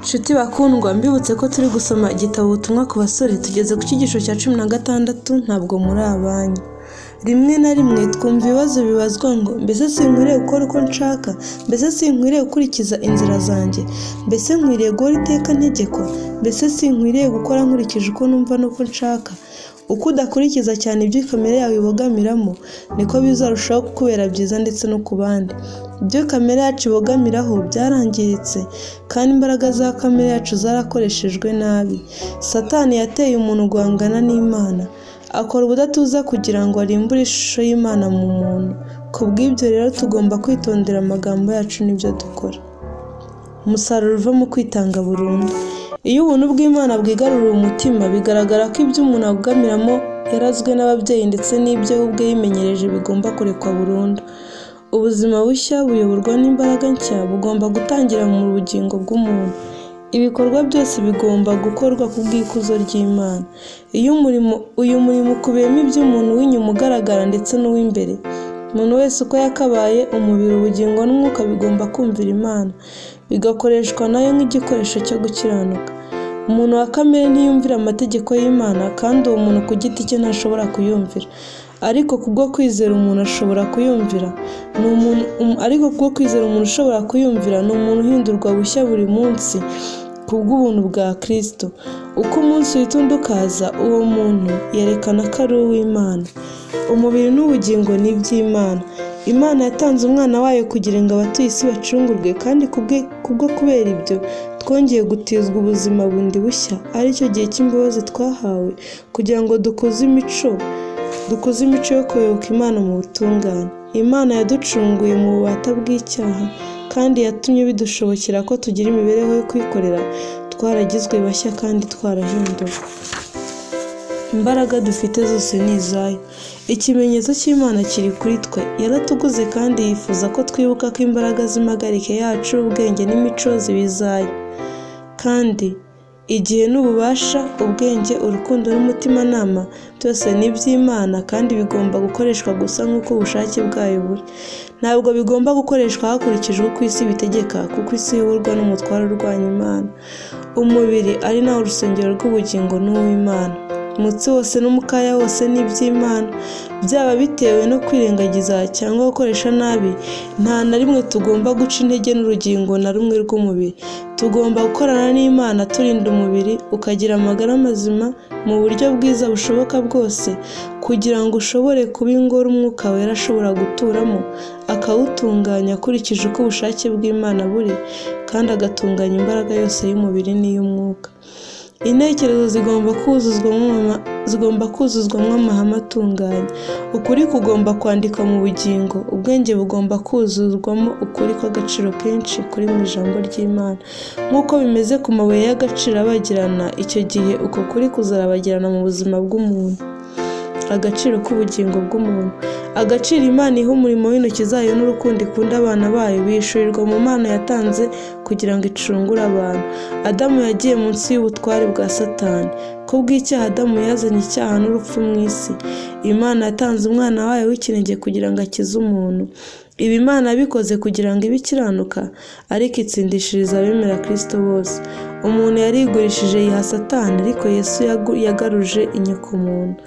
Nshuti bakundwa, mbibutse ko turi gusoma igitabo ubutumwa ku basore, tugeze ku cyigisho cya 16 ntabwo muri abanyu. Rimwe na rimwe twumva ibibazo bibazwa ngo mbese sinkwiriye gukora uko nshaka, mbese sinkwiriye gukurikiza inzira zanjye, mbese nkwiriye guhora iteka ntegekwa, mbese sinkwiriye gukora nkurikije uko numva n'uko nshaka. Uko udakurikiza cyane ibyo kamere yawe ibogamiramo, niko bizarushaho kukubera byiza ndetse no ku bandi. Ibyo kamere yacu ibogamiraho byarangiritse, kandi imbaraga za kamere yacu zarakoreshejwe nabi. Satani yateye umuntu guhangana n'Imana, akora ubudatuza kugira ngo arimbure ishusho y'Imana mu muntu. Kubw'ibyo rero tugomba kwitondera amagambo yacu n'ibyo dukora. Umusaruro uva mu kwitanga burundu. Iyo ubuntu bw'Imana bwigarurira umutima, bigaragara ko ibyo umuntu abogamiramo yarazwe n'ababyeyi ndetse n'ibyo ubwe yimenyereje bigomba kurekwa burundu. Ubuzima bushya buyoborwa n'imbaraga nshya bugomba gutangira mu bugingo bw'umuntu. Ibikorwa byose bigomba gukorwa ku bw'ikuzo ry'Imana. Uyu murimo ukubiyemo iby'umuntu w'inyuma ugaragara ndetse n'uw'imbere. Umuntu wese uko yakabaye, umubiri, ubugingo n'umwuka bigomba kumvira Imana, bigakoreshwa nayo nk'igikoresho cyo gukiranuka. Umuntu wa kamere ntiyumvira amategeko y'Imana, kandi uwo muntu ku giti cye ntashobora kuyumvira. Ariko kubwo kwizera umuntu ashobora kuyumvira. Ni umuntu uhindurwa bushya buri munsi kubw'ubuntu bwa Kristo. Uko umunsi uhita undi ukaza, uwo muntu yerekana ko ari uw'Imana. Umubiri n'ubugingo ni iby'Imana. Imana yatanze umwana wayo kugira ngo abatuye isi bacungurwe, kandi kubwo kubera ibyo twongeye gutizwa ubuzima bundi bushya, ari cyo gihe cy'imbabazi twahawe, kugira ngo dukuze imico yo kuyoboka Imana mu butungane. Imana yaducunguye mu bubata bw'icyaha, kandi yatumye bidushobokera ko tugira imibereho yo kwikorera. Twaragizwe bashya kandi twarahinduwe. Imbaraga dufite zose ni izayo. Ikimenyetso cy'Imana kiri kuri twe. Yaratuguze kandi yifuza ko twibuka ko imbaraga z'impagarike yacu, ubwenge n'imico zibizayo. Kandi igihe n'ububasha, ubwenge, urukundo n'umutimanama byose ni iby'Imana, kandi bigomba gukoreshwa gusa nk'uko ubushake bwayo buri. Ntabwo bigomba gukoreshwa hakurikijwe uko isi bitegeka, kuko isi iyoborwa n'umutware urwanya Imana. Umubiri ari nawo urusengero rw'ubugingo n'uw'Imana. Umutsi wose n'umukaya wose ni iby'Imana. Byaba bitewe no kwirengagiza cyangwa gukoresha nabi, nta na rimwe tugomba guca intege n'urugingo na rumwe rw'umubiri. Tugomba gukorana n'Imana turinda umubiri ukagira amagara mazima mu buryo bwiza bushoboka bwose, kugira ngo ushobore kuba ingoro Umwuka Wera ashobora guturamo, akawutunganya akurikije uko ubushake bw'Imana buri, kandi agatunganya imbaraga yose y'umubiri n'iy'umwuka. Intekerezo zigomba kuzuzwamo amahame atunganye. Ukuri kugomba kwandikwa mu bugingo. Ubwenge bugomba kuzuzwamo ukuri kw'agaciro kenshi kuri mu ijambo ry'Imana. Nk'uko bimeze ku mabuye y'agaciro abagirana, icyo gihe uko kuri kuzarabagirana mu buzima bw'umuntu. Agaciro k'ubugingo bw'umuntu. Agaciro Imana iha umurimo w'intoki zayo n'urukundo ikunda abana bayo bishurirwa mu mpano yatanze kugira ngo icungure abantu. Adamu yagiye munsi y'ubutware bwa Satani. Kubw'icyaha Adamu yazanye icyaha n'urupfu mu isi. Imana yatanze umwana wayo w'ikinege kugira ngo akize umuntu. Ibi Imana yabikoze kugira ngo ibe ikiranuka, ariko itsindishiriza abemera Kristo bose. Umuntu yarigurishije yiha Satani, ariko Yesu yagaruje inyokomuntu.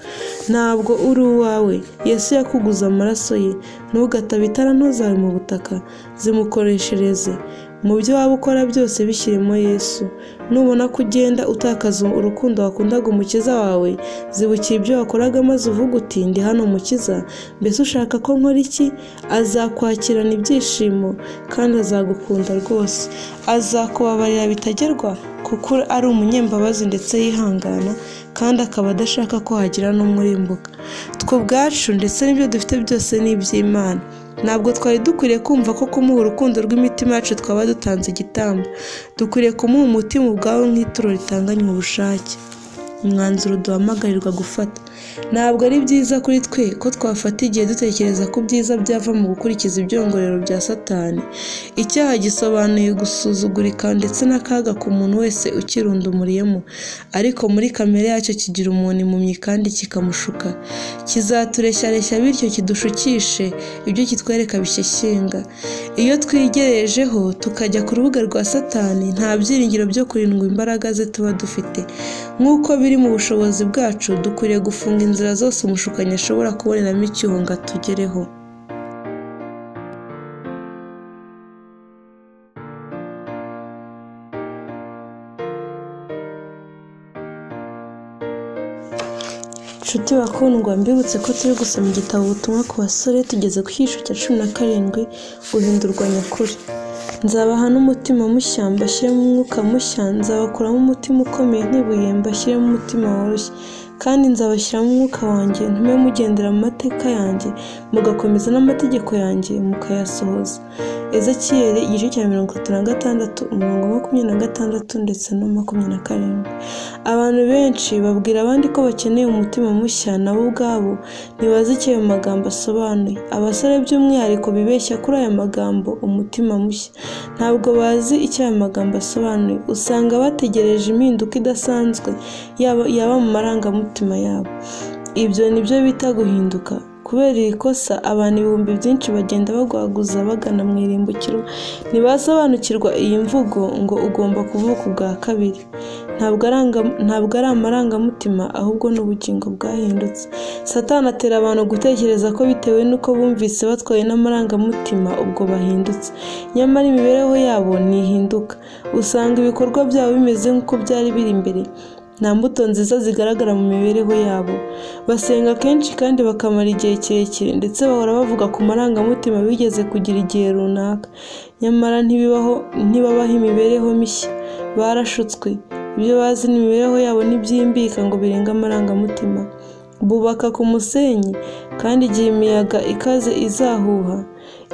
Ntabwo uri uwawe. Yesu yakuguze amaraso ye. Ntugatabe itara, ntuzabe mu butaka. Zimukoreshereze. Mu byo waba ukora byose bishyiremo Yesu. Nubona ko ugenda utakaza urukundo wakundaga Umukiza wawe, zibukira ibyo wakoraga maze uvuga uti, ndi hano Mukiza, mbese ushaka ko nkora iki? Azakwakirana ibyishimo, kandi azagukunda rwose. Azakubabarira bitagerwa, kuko ari umunyembabazi ndetse yihangana, kandi akaba adashaka ko hagira n'umwe urimbuka. Twe ubwacu ndetse n'ibyo dufite byose ni iby'Imana. Ntabwo twari dukwiriye kumva ko kumuha urukundo rw'imitima yacu twaba dutanze igitambo. Dukwiriye kumuha umutima ubwawe nk'ituro ritanganywe ubushake. Umwanzuro duhamagarirwa gufata. Ntabwo ari byiza kuri twe ko twafata igihe dutekereza ku byiza byava mu gukurikiza ibyongorero bya Satani. Icyaha gisobanuye gusuzugurika ndetse n'akaga ku muntu wese ukirundumuriyemo, ariko muri kamere yacyo kigira umuntu impumyi kandi kikamushuka. Kizatureshya bityo kidushukishe ibyo kitwereka bishyeshyenga. Iyo twigerejeho tukajya ku rubuga rwa Satani, nta byiringiro byo kurindwa imbaraga ze tuba dufite. Nk'uko biri mu bushobozi bwacu, dukwiriye gufunga inzira zose umushukanyi ashobora kuboneramo icyuho ngo atugereho. Nshuti bakundwa, mbibutse ko turi gusoma igitabo ubutumwa ku basore, tugeze ku cyiciro cya 17, guhindurwa nyakuri. Nzabaha n'umutima mushya, mbashyiremo umwuka mushya, nzabakuramo umutima ukomeye nk'ibuye, mbashyiremo umutima woroshye. Kandi nzabashyiramo umwuka wanjye, ntume mugendera mu mateka yanjye, mugakomeza n'amategeko yanjye mukayasohoza. Ezekiyeli igice cya 36 umurongo wa 26 ndetse no 27. Abantu benshi babwira abandi ko bakeneye umutima mushya, nabo ubwabo ntibazi icyo ayo magambo asobanuye. Abasore by'umwihariko bibeshya kuri aya magambo umutima mushya, ntabwo bazi icyo aya magambo asobanuye. Usanga bategereje impinduka idasanzwe yaba mu marangamutima yabo. Ibyo nibyo bita guhinduka. Kubera iri kosa, abantu ibihumbi byinshi bagenda bagwaguza bagana mu irimbukiro. Ntibasobanukirwa iyi mvugo ngo ugomba kuvuka ubwa kabiri. Ntabwo ari amarangamutima, ahubwo n'ubugingo bwahindutse. Satani atera abantu gutekereza ko bitewe n'uko bumvise batwaye n'amarangamutima ubwo bahindutse. Nyamara imibereho yabo ntihinduka. Usanga ibikorwa byabo bimeze nk'uko byari biri mbere. Nta mbuto nziza zigaragara mu mibereho yabo. Basenga kenshi kandi bakamara igihe kirekire, ndetse bahora bavuga ku marangamutima bigeze kugira igihe runaka. Nyamara ntibabaho imibereho mishya. Barashutswe. Ibyo bazi n'imibereho yabo ntibyimbika ngo birenga amarangamutima. Bubaka ku musenyi, kandi igihe imiyaga ikaze izahuha,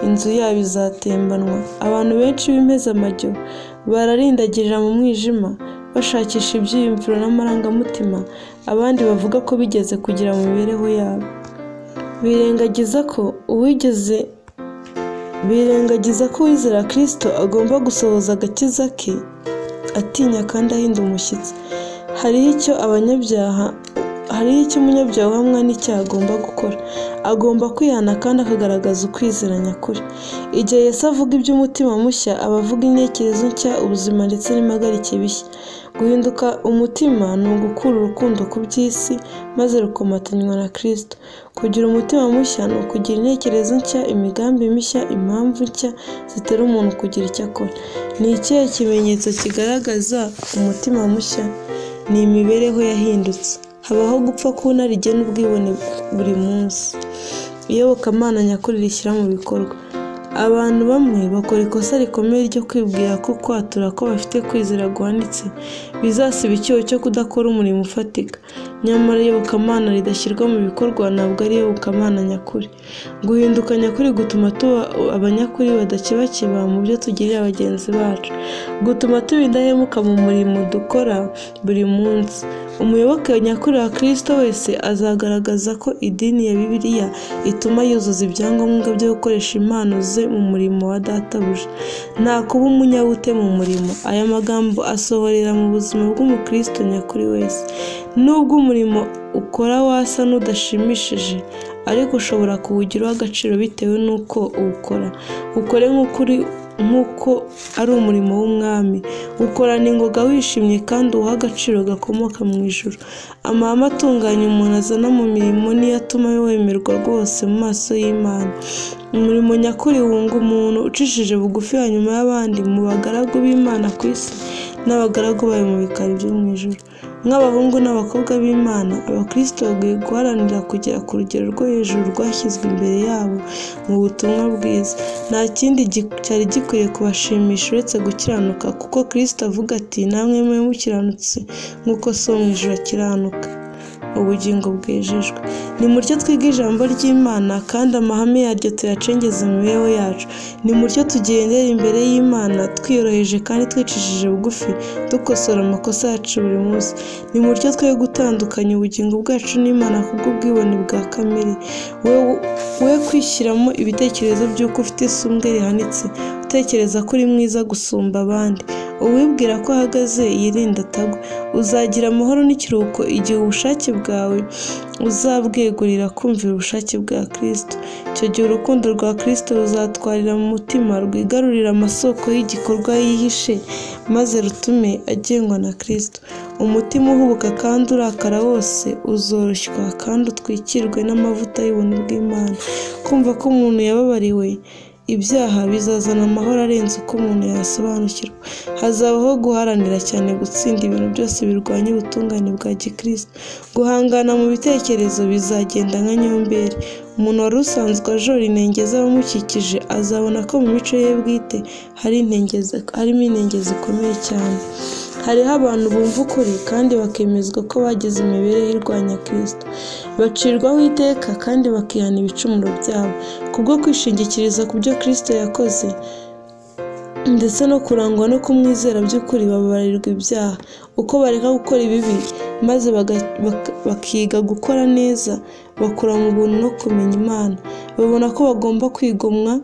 inzu yabo izatembanwa. Abantu benshi b'impezamajyo bararindagirira mu mwijima, bashakisha ibyiyumviro n'amarangamutima abandi bavuga ko bigeze kugira mu mibereho yabo. Birengagiza ko uwizera Kristo agomba gusohoza agakiza ke atinya kandi ahinda umushyitsi. Hariho icyo umunyabyaha uhamwa n'icyaha agomba gukora. Agomba kwihana kandi akagaragaza ukwizera nyakuri. Igihe Yesu avuga iby'umutima mushya, aba avuga intekerezo nshya, ubuzima ndetse n'impagarike bishya. Guhinduka umutima ni ugukura urukundo ku by'isi maze rukomatanywa na Kristo. Kugira umutima mushya ni ukugira intekerezo nshya, imigambi mishya, impamvu nshya zitera umuntu kugira icyo akora. Ni ikihe kimenyetso kigaragaza umutima mushya? Ni imibereho yahindutse. Habaho gupfa ku narijye n'ubwibone buri munsi. Iyobokamana nyakuri rishyira mu bikorwa. Abantu bamwe bakora ikosa rikomeye ryo kwibwira ko kwatura ko bafite kwizera guhanitse bizasiba icyuho cyo kudakora umurimo ufatika. Nyamara iyobokamana ridashyirwa mu bikorwa ntabwo ari iyobokamana nyakuri. Guhinduka nyakuri gutuma tuba abanyakuri badakibakiba mu byo tugirira bagenzi bacu. Gutuma tuba indahemuka mu murimo dukora buri munsi. Umuyoboke nyakuri wa Kristo wese azagaragaza ko idini ya Bibiliya ituma yuzuza ibyangombwa byo gukoresha impano ze mu murimo wa Databuja. Nta kuba umunyabute mu murimo. Aya magambo asohorera mu buzima bw'umukristo nyakuri wese. Nubwo umurimo ukora wasa n'udashimishije, ariko ushobora kuwugiraho agaciro bitewe n'uko uwukora. Ukore nk'uko ari umurimo w'umwami. Ukorana ingoga wishimye kandi uha agaciro gakomoka mu ijuru. Amahame atunganye umuntu azana mu mirimo niyo atuma wemerwa rwose mu maso y'Imana. Umurimo nyakuri wunga umuntu ucishije bugufi hanyuma y'abandi mu bagaragu b'Imana ku isi n'abagaragu bayo mu bikari byo mu ijuru. Nk'abahungu n'abakobwa b'Imana, abakristo bagiye guharanira kugera ku rugero rwo hejuru rwashyizwe imbere yabo mu butumwa bwiza. Nta kindi cyari gikwiye kubashimisha uretse gukiranuka, kuko Kristo avuga ati, namwe mube mukiranutse nk'uko so mu ijuru akiranuka. Ubugingo bwejejwe. Nimutyo twiga ijambo ry'Imana kandi amahame yaryo tuyacengeze mu mibereho yacu. Nimutyo tugendere imbere y'Imana twiyoroheje kandi twicishije bugufi, dukosora amakosa yacu buri munsi. Nimutyo twe gutandukanya ubugingo bwacu n'Imana kubw'ubwibone bwa kamere. We kwishyiramo ibitekerezo by'uko ufite isumbwe rihanitse, utekereza ko uri mwiza gusumba abandi. Uwibwira ko ahagaze yirinda atagwa. Uzagira amahoro n'ikiruhuko igihe ubushake bwawe uzabwegurira kumvira ubushake bwa Kristo. Icyo gihe urukundo rwa Kristo ruzatwarira mu mutima, rwigarurira amasoko y'igikorwa yihishe, maze rutume agengwa na Kristo. Umutima uhubuka kandi urakara wose uzoroshywa kandi utwikirwe n'amavuta y'ubuntu bw'Imana. Kumva ko umuntu yababariwe ibyaha bizazana amahoro arenze uko umuntu yasobanukirwa. Hazabaho guharanira cyane gutsinda ibintu byose birwanya ubutungane bwa Gikristo. Guhangana mu bitekerezo bizagenda nka nyomberi. Umuntu wari usanzwe ajora inenge z'abamukikije azabona ko mu mico ye bwite harimo inenge zikomeye cyane. Hariho abantu bumva ukuri kandi bakemezwa ko bagize imibereho irwanya Kristo. Bacirwaho iteka kandi bakihana ibicumuro byabo. Kubwo kwishingikiriza ku byo Kristo yakoze ndetse no kurangwa no kumwizera by'ukuri bababarirwa ibyaha. Uko bareka gukora ibibi maze bakiga gukora neza, bakura mu buntu no kumenya Imana. Babona ko bagomba kwigomwa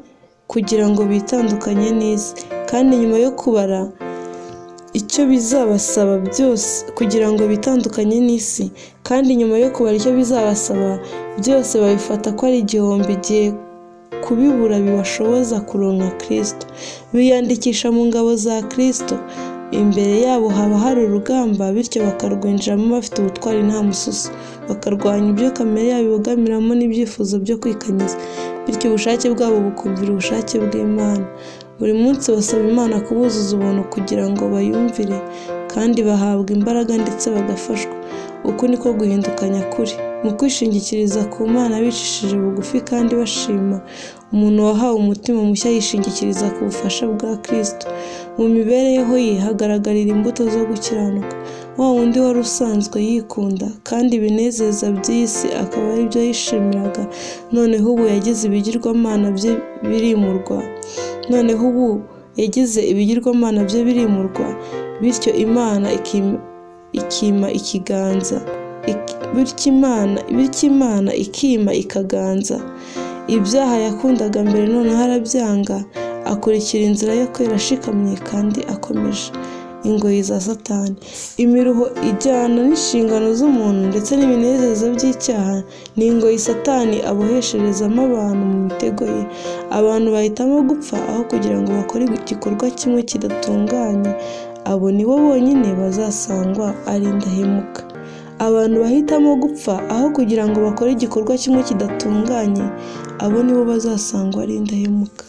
kugira ngo bitandukanye n'isi, kandi nyuma yo kubara icyo bizabasaba byose kugira ngo bitandukanye n'isi, kandi nyuma yo kubara icyo bizabasaba byose babifata ko ari igihombo igihe kubibura bibashoboza kuronka Kristo. Biyandikisha mu ngabo za Kristo. Imbere yabo haba hari urugamba, bityo bakarwinjiramo bafite ubutwari nta mususu. Bakarwanya ibyo kamere yabo ibogamiramo n'ibyifuzo byo kwikanyiza, bityo ubushake bwabo bukumvira ubushake bw'Imana. Buri munsi basaba Imana kubuzuza ubuntu kugira ngo bayumvire, kandi bahabwa imbaraga ndetse bagafashwa. Uku niko guhindukanya kuri. Mu kwishingikiriza ku Mana bicishije bugufi kandi bashima, umuntu wahawe umutima mushya yishingikiriza ku bufasha bwa Kristo. Mu mibereho ye hagaragarira imbuto zo gukiranuka. Wa wundi wari usanzwe yikunda kandi ibinezeza by'isi akaba ari byo yishimiraga, noneho ubu yagize ibigirwamana bye birimurwa, bityo Imana ikima ikaganza. Ibyaha yakundaga mbere noneho arabyanga, akurikira inzira yo kwera ashikamye kandi akomeje. Ingoyi za Satani. Imiruho ijyana n'inshingano z'umuntu ndetse n'ibinezeza by'icyaha ni ingoyi Satani abohesherezamo abantu mu mitego ye. Abantu bahitamo gupfa aho kugira ngo bakore igikorwa kimwe kidatunganye. Abo nibo bonyine bazasangwa ari indahemuka. Abantu bahitamo gupfa aho kugira ngo bakore igikorwa kimwe kidatunganye, abo nibo bazasangwa ari indahemuka.